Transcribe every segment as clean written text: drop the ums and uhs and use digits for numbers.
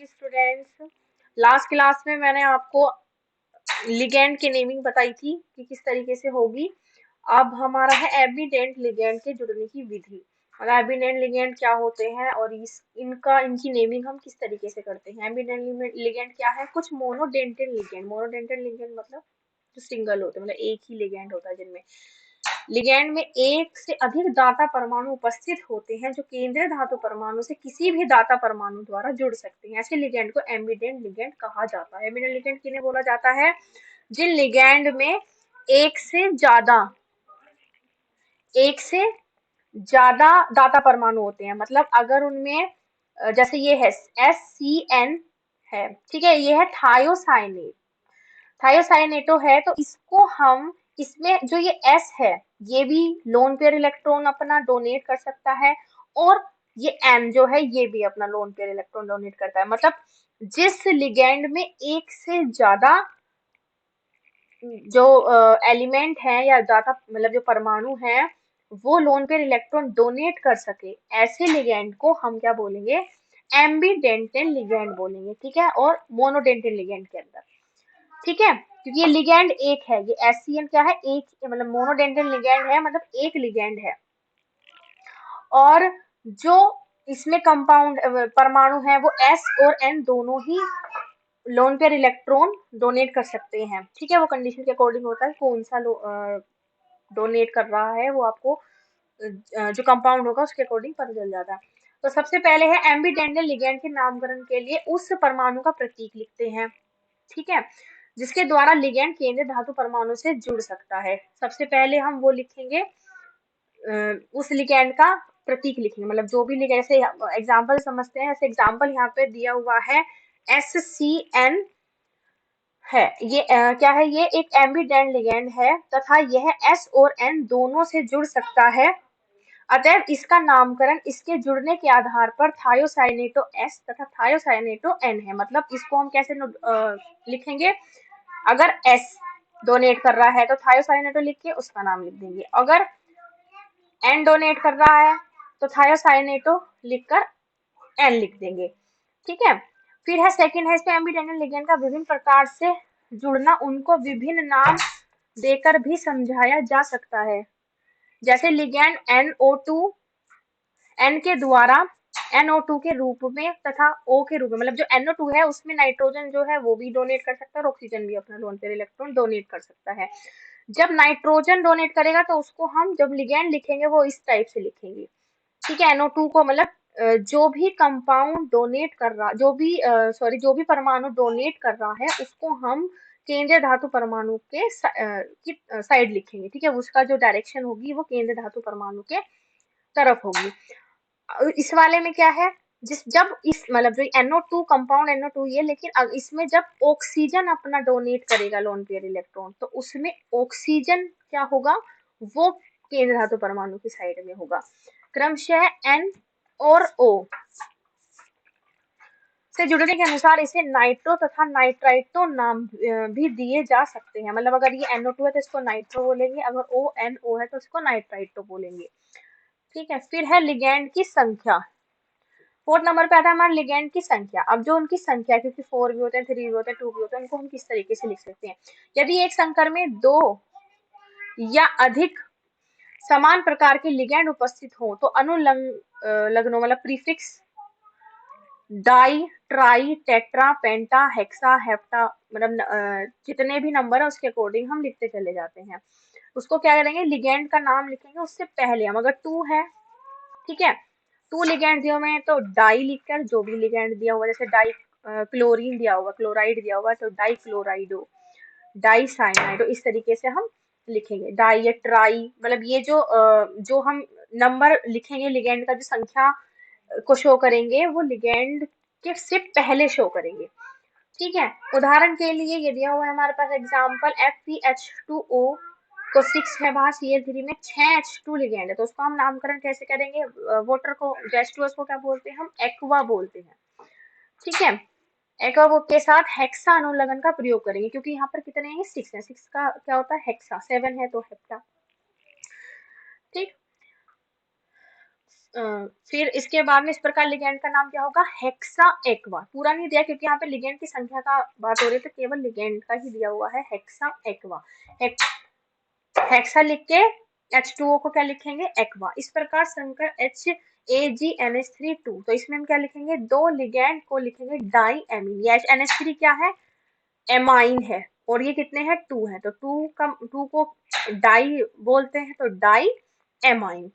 Students. Last class में मैंने आपको लिगेंड की नेमिंग बताई थी कि किस तरीके से होगी। अब हमारा है एविडेंट लिगेंड के जुड़ने की विधि। और एविडेंट लिगेंड क्या होते हैं और इनकी नेमिंग हम किस तरीके से करते हैं। एविडेंट लिगेंड क्या है? कुछ मोनोडेंटेड लिगेंड। मोनोडेंटेड लिगेंड मतलब जो सिंगल होते हैं, मतलब एक ही लिगेंड होता है, जिनमें लिगैंड में एक से अधिक दाता परमाणु उपस्थित होते हैं जो केंद्रीय धातु परमाणु से किसी भी दाता परमाणु द्वारा जुड़ सकते हैं। ऐसे लिगैंड को एम्बिडेंट लिगैंड कहा जाता है। एम्बिडेंट लिगैंड किन्हें बोला जाता है? जिन लिगैंड में एक से ज्यादा दाता परमाणु होते हैं। मतलब अगर उनमें जैसे ये है SCN है, ठीक है, ये है थायोसाइनेट। थायोसाइनेटो है, तो इसको हम, इसमें जो ये S है, ये भी लोन पेयर इलेक्ट्रॉन अपना डोनेट कर सकता है, और ये N जो है ये भी अपना लोन पेयर इलेक्ट्रॉन डोनेट करता है। मतलब जिस लिगेंड में एक से ज्यादा जो एलिमेंट है या ज्यादा, मतलब जो परमाणु है, वो लोन पेयर इलेक्ट्रॉन डोनेट कर सके, ऐसे लिगेंड को हम क्या बोलेंगे? एम्बीडेंटेन लिगेंड बोलेंगे, ठीक है। और मोनोडेंटेन लिगेंड के अंदर, ठीक है, क्योंकि ये लिगैंड एक है, ये SCN क्या है? एक, मतलब मोनोडेंटल लिगैंड है, मतलब एक लिगैंड है। और जो इसमें कंपाउंड परमाणु है वो S और N दोनों ही लोन पेयर इलेक्ट्रॉन डोनेट कर सकते हैं, ठीक है। वो कंडीशन के अकॉर्डिंग होता है कौन सा डोनेट कर रहा है, वो आपको जो कंपाउंड होगा उसके अकॉर्डिंग पता चल जाता है। तो सबसे पहले है एम्बीडेंटल लिगैंड के नामकरण के लिए उस परमाणु का प्रतीक लिखते हैं, ठीक है, जिसके द्वारा लिगैंड केंद्रीय धातु परमाणु से जुड़ सकता है। सबसे पहले हम वो लिखेंगे, उस लिगैंड का प्रतीक लिखेंगे, मतलब जो भी लिगैंड, जैसे एग्जांपल समझते हैं। जैसे एग्जांपल यहाँ पे दिया हुआ है SCN है, ये क्या है? ये एक एम्बीडेंट लिगैंड है तथा यह S और N दोनों से जुड़ सकता है। अतएव इसका नामकरण इसके जुड़ने के आधार पर थायोसाइनेटो S तथा थायोसाइनेटो N है। मतलब इसको हम कैसे लिखेंगे? अगर S डोनेट कर रहा है तो थायोसाइनेटो लिख के उसका नाम लिख देंगे, अगर N डोनेट कर रहा है तो थायोसाइनेटो लिखकर N लिख देंगे, ठीक है। फिर है सेकंड है, इसमें एम्बीडेंटल लिगैंड का विभिन्न प्रकार से जुड़ना उनको विभिन्न नाम देकर भी समझाया जा सकता है। जैसे लिगैंड NO2 N के द्वारा NO2 के रूप में तथा O के रूप में, मतलब जो NO2 है उसमें नाइट्रोजन जो है वो भी डोनेट कर सकता है और ऑक्सीजन भी अपना लोन पेयर इलेक्ट्रॉन डोनेट कर सकता है। जब नाइट्रोजन डोनेट करेगा तो उसको हम जब लिगैंड लिखेंगे वो इस टाइप से लिखेंगे, ठीक है। NO2 को, मतलब जो भी कंपाउंड डोनेट कर रहा, जो भी परमाणु डोनेट कर रहा है उसको हम केंद्रीय धातु परमाणु के साइड लिखेंगे, ठीक है। उसका जो डायरेक्शन होगी वो केंद्रीय धातु परमाणु के तरफ होगी। इस वाले में क्या है, जब इस, मतलब जो NO2 कंपाउंड NO2 ये, लेकिन इसमें जब ऑक्सीजन अपना डोनेट करेगा लोन पेयर इलेक्ट्रॉन, तो उसमें ऑक्सीजन क्या होगा? वो केंद्र धातु परमाणु की साइड में होगा। क्रमशः N और O से जुड़ने के अनुसार इसे नाइट्रो तथा नाइट्राइटो नाम भी दिए जा सकते हैं। मतलब अगर ये NO2 है तो इसको नाइट्रो बोलेंगे, अगर ONO है तो इसको नाइट्राइटो बोलेंगे, ठीक है। फिर है लिगैंड की संख्या। फोर्थ नंबर पे आता है हमारा लिगैंड की संख्या। अब जो उनकी संख्या, क्योंकि 4 भी होते हैं, 3 भी होते हैं, 2 भी होते हैं, उनको हम किस तरीके से लिख सकते हैं? यदि एक संकर में 2 या अधिक समान प्रकार के लिगैंड उपस्थित हो तो अनुलग्नो, मतलब प्रीफिक्स डाई, ट्राई, टेट्रा, पेंटा, हेक्सा, हेप्टा, मतलब जितने भी नंबर है उसके अकॉर्डिंग हम लिखते चले जाते हैं। उसको क्या करेंगे? लिगैंड का नाम लिखेंगे उससे पहले हम, अगर 2 है, ठीक है, 2 लिगैंड दिए हुए हैं तो डाई लिखकर, जो भी लिगैंड दिया हुआ, जैसे डाई क्लोरीन दिया हुआ, क्लोराइड दिया हुआ तो डाई क्लोराइडो, डाई साइनाइडो, इस तरीके से हम लिखेंगे। डाई या ट्राई, मतलब ये जो हम नंबर लिखेंगे लिगैंड का, जो संख्या को शो करेंगे वो लिगैंड के से पहले शो करेंगे, ठीक है। उदाहरण के लिए ये दिया हुआ है हमारे पास एग्जांपल FeH2O, तो 6 है वहां CH3 में 6H2 लिगेंड है, तो उसको हम नामकरण कैसे करेंगे? वाटर को, H2S को क्या बोलते हैं? हम एक्वा बोलते हैं, ठीक है। एक्वा के साथ हेक्सा अनुलग्न का प्रयोग करेंगे, क्योंकि यहाँ पर कितने हैं? 6 है, 6 का क्या होता है? हेक्सा। 7 है तो हेक्सा, ठीक। फिर इसके बाद में इस प्रकार लिगेंड का नाम क्या होगा, हेक्सा एक्वा। पूरा नहीं दिया क्योंकि यहाँ पे लिगेंड की संख्या का बात हो रही है, तो केवल लिगेंड का ही दिया हुआ है, हेक्सा एक्वा। हेक्सा लिख के H2O को क्या लिखेंगे, एक्वा। इस प्रकार संकर HAgNH3 2, तो इसमें हम क्या लिखेंगे, दो लिगेंड को लिखेंगे डाई एमीन। ये NH3 क्या है, एमाइन है, और ये कितने हैं, 2 है, तो 2 को डाई बोलते हैं, तो डाई एमाइन।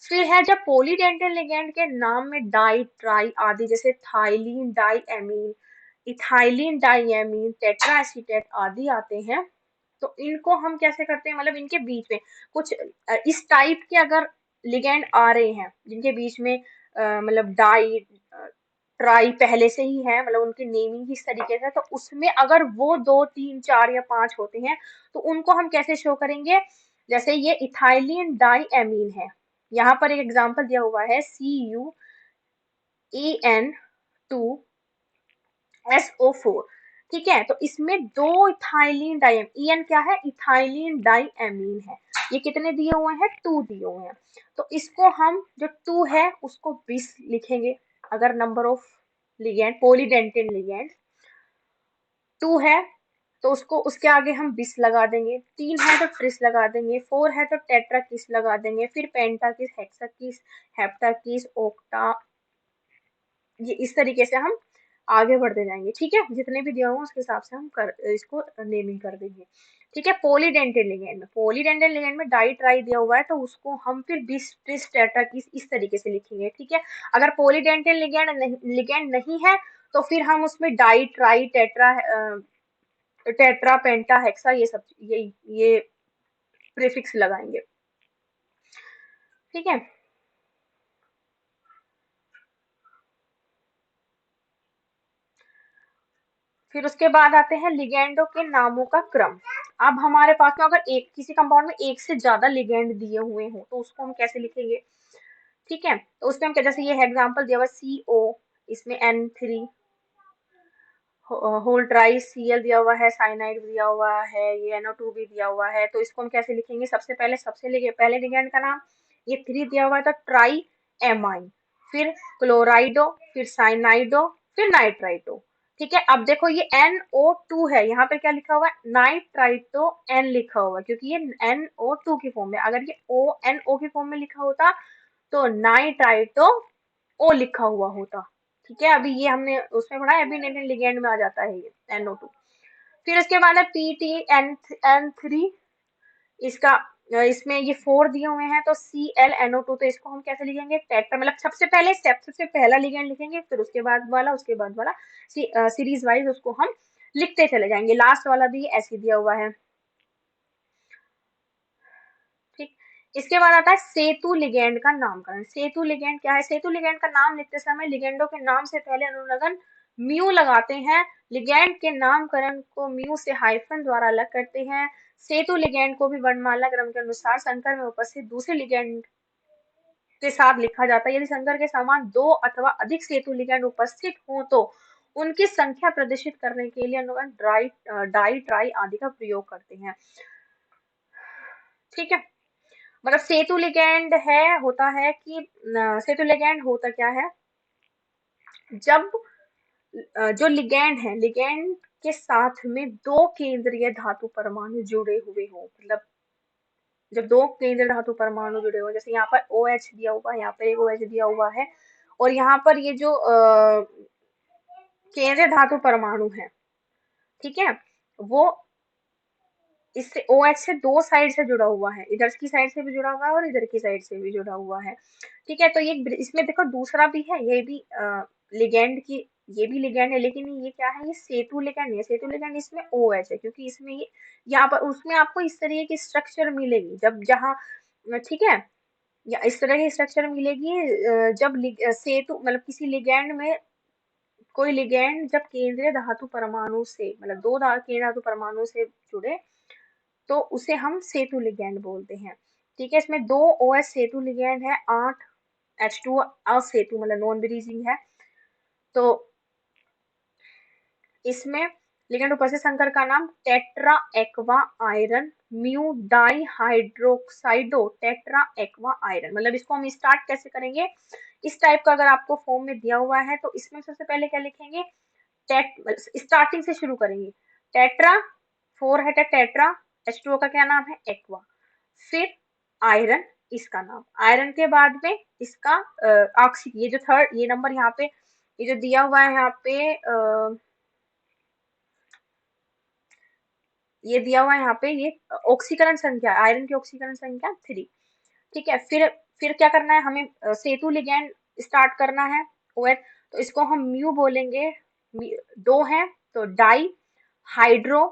फिर है जब पॉलीडेंटल लिगेंड के नाम में डाई, ट्राई आदि, जैसे ethylene di amine, ethylene diamine, tetra acetate आदि आते हैं, तो इनको हम कैसे करते हैं, मतलब इनके बीच में कुछ इस टाइप के अगर लिगेंड आ रहे हैं जिनके बीच में मतलब डाई ट्राई पहले से ही है, मतलब उनकी नेमिंग ही इस तरीके से, तो उसमें अगर वो 2 3 4 या 5 होते हैं, तो उनको हम कैसे शो करेंगे, जैसे ये इथाइलिन डाइएमीन है, यहाँ पर एक एग्जांपल दिया हुआ है CuEN2SO4, ठीक है, तो इसमें दो इथाइलिन डाई, EN क्या है, इथाइलिन डाइएमीन है, ये कितने दिए हुए हैं, 2 दिए हुए हैं, तो इसको हम जो 2 है उसको 20 लिखेंगे, अगर नंबर ऑफ लिगेंड पॉलीडेंटिन लिगेंड 2 है तो उसको उसके आगे हम बिस लगा देंगे, 3 है तो ट्रिस लगा देंगे, 4 है तो टेट्रा किस लगा देंगे, फिर पेंटा किस, हेक्सा किस, हेप्टा किस, ओक्टा, ये इस तरीके से हम आगे बढ़ते जाएंगे, ठीक है, जितने भी दिया हुआ उसके हिसाब से हम कर इसको नेमिंग कर देंगे, ठीक है। पॉलीडेंटल लिगेंड में डाई ट्राई दिया हुआ है, तो उसको हम फिर बिस ट्रिस टेट्रा किस इस तरीके से लिखेंगे, ठीक है। अगर पॉलीडेंटल लिगेंड नहीं है, तो फिर हम उसमें डाई ट्राई टेट्रा टेट्रा पेंटा हेक्सा ये सब ये प्रीफिक्स लगाएंगे, ठीक है। फिर उसके बाद आते हैं लिगेंडों के नामों का क्रम। अब हमारे पास में अगर एक किसी कंपाउंड में एक से ज्यादा लिगेंड दिए हुए हों, तो उसको हम कैसे लिखेंगे, ठीक है, तो उसमें हम क्या, जैसे ये एग्जांपल दिया हुआ CO, इसमें N3 होल ट्राई, Cl दिया हुआ है, साइनाइड दिया हुआ है, ये NO2 भी दिया हुआ है, तो इसको हम कैसे लिखेंगे, सबसे पहले पहले लिगेंड का नाम, ये 3 दिया हुआ है तो ट्राई एमाइन, फिर क्लोराइडो, फिर साइनाइडो, फिर नाइट्राइटो, ठीक है। अब देखो ये NO2 है, यहाँ पे क्या लिखा हुआ है, नाइट्राइटो N लिखा हुआ है, क्योंकि ये NO2 की फॉर्म में, अगर ये ONO की फॉर्म में लिखा होता तो नाइट्राइटो O लिखा हुआ होता, ठीक है। अभी ये हमने उसमें पढ़ा है, अभी लिगेंड में आ जाता है ये NO2। फिर उसके बाद है PT N3, इसका इसमें ये 4 दिए हुए हैं, तो ClNO2, तो इसको हम कैसे लिखेंगे, टेट्रा, मतलब सबसे पहला लिगेंड लिखेंगे, फिर उसके बाद वाला सीरीज वाइज उसको हम लिखते चले जाएंगे, लास्ट वाला भी ऐसे दिया हुआ है, ठीक। इसके बाद आता है सेतु लिगेंड का नामकरण। सेतु लिगेंड क्या है, सेतु लिगेंड का नाम लिखते समय लिगेंडों के नाम से पहले अनुलग्न म्यू लगाते हैं, लिगेंड के नामकरण को म्यू से हाइफन द्वारा अलग करते हैं। सेतु लिगेंड को भी वर्णमाला क्रम के अनुसार संकर में उपस्थित दूसरे लिगेंड के साथ लिखा जाता है। यदि संकर के समान दो अथवा अधिक सेतु लिगेंड उपस्थित हो तो उनकी संख्या प्रदर्शित करने के लिए अनुगण डाई ट्राई आदि का प्रयोग करते हैं, ठीक है। मतलब सेतु लिगेंड है, होता है कि सेतु लिगेंड होता क्या है, जब जो लिगेंड है, लिगेंड के साथ में दो केंद्रीय धातु परमाणु जुड़े हुए हो, मतलब जब दो केंद्रीय धातु परमाणु जुड़े हो, जैसे यहाँ पर OH दिया हुआ है, यहाँ पर एक OH दिया हुआ है, और यहाँ पर ये जो केंद्रीय धातु परमाणु है, ठीक है, वो इससे OH से दो साइड से जुड़ा हुआ है, इधर की साइड से भी जुड़ा हुआ है और इधर की साइड से भी जुड़ा हुआ है, ठीक है। तो ये इसमें देखो दूसरा भी है, ये भी लिगेंड की, ये भी लिगेंड है, लेकिन ये क्या है, ये सेतु लिगेंड नहीं है, सेतु लिगेंड इसमें OH है, क्योंकि इसमें ये यहाँ पर उसमें आपको इस तरीके की स्ट्रक्चर मिलेगी, जब जहाँ, ठीक है, या इस तरह की स्ट्रक्चर मिलेगी जब सेतु मतलब किसी लिगेंड में, कोई लिगेंड जब केंद्रीय धातु परमाणु से, मतलब दो केंद्रीय धातु परमाणु से जुड़े, तो उसे हम सेतु लिगेंड बोलते हैं, ठीक है। इसमें दो OH सेतु लिगेंड है, 8 H2 असेतु मतलब नॉन ब्रीजिंग है, तो इसमें लिगेंड उपस्थित संकर का नाम tetra aqua iron mu di hydroxido tetra aqua iron. मतलब इसको हम स्टार्ट कैसे करेंगे, इस टाइप का अगर आपको फॉर्म में दिया हुआ है तो इसमें सबसे पहले क्या लिखेंगे, टेट स्टार्टिंग से शुरू करेंगे। टेट्रा, फोर है टेट्रा, H2O का क्या नाम है, एक्वा। फिर आयरन, इसका नाम आयरन के बाद में इसका ऑक्सी, ये जो थर्ड ये नंबर यहाँ पे ये जो दिया हुआ है यहाँ पे ये दिया हुआ है यहाँ पे, ये ऑक्सीकरण संख्या, आयरन की ऑक्सीकरण संख्या 3। ठीक है, फिर क्या करना है हमें, सेतु लिगैंड स्टार्ट करना है OH, तो इसको हम म्यू बोलेंगे। दो है तो डाई हाइड्रो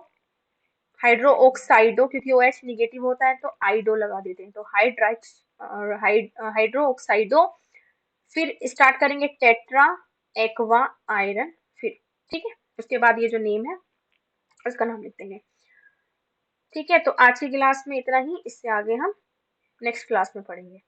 हाइड्रो ऑक्साइडो, क्योंकि OH निगेटिव होता है तो आइडो लगा देते हैं, तो हाइड्राइक्स हाइड्रो ऑक्साइडो। फिर स्टार्ट करेंगे टेट्रा एक्वा आयरन, फिर ठीक है, उसके बाद ये जो नेम है उसका नाम लिख देंगे। ठीक है, तो आज की क्लास में इतना ही, इससे आगे हम नेक्स्ट क्लास में पढ़ेंगे।